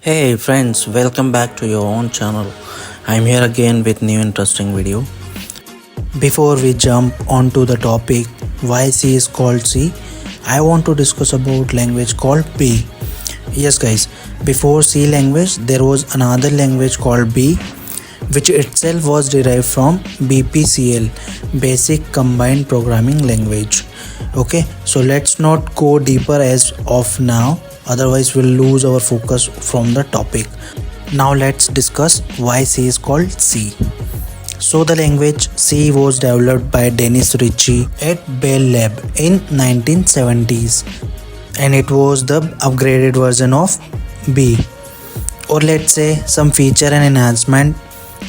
Hey friends, welcome back to your own channel. I'm here again with new interesting video. Before we jump onto the topic why C is called C, I want to discuss about language called B. Yes guys, before C language there was another language called B, which itself was derived from BPCL, Basic Combined Programming Language. Okay, so let's not go deeper as of now, otherwise we'll lose our focus from the topic. Now let's discuss why C is called C. So the language C was developed by Dennis Ritchie at Bell Lab in 1970s, and it was the upgraded version of B, or let's say some feature and enhancement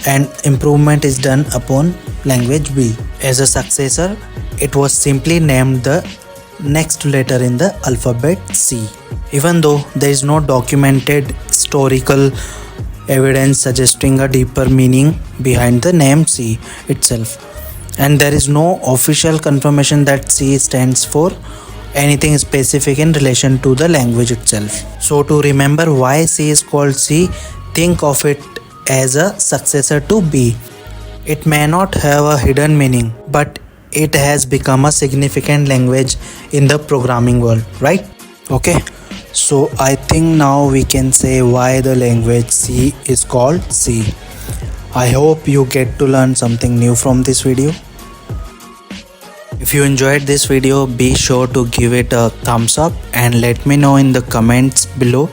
and improvement is done upon language B. As a successor, it was simply named the next letter in the alphabet C. Even though there is no documented historical evidence suggesting a deeper meaning behind the name C itself, and there is no official confirmation that C stands for anything specific in relation to the language itself. So to remember why C is called C, think of it as a successor to B. It may not have a hidden meaning, but it has become a significant language in the programming world, right? Okay, so I think now we can say why the language C is called C. I hope you get to learn something new from this video. If you enjoyed this video, be sure to give it a thumbs up and let me know in the comments below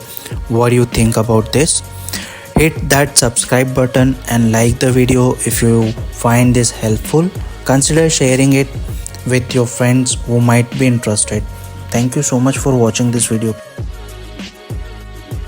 what you think about this. Hit that subscribe button and like the video if you find this helpful. Consider sharing it with your friends who might be interested. Thank you so much for watching this video.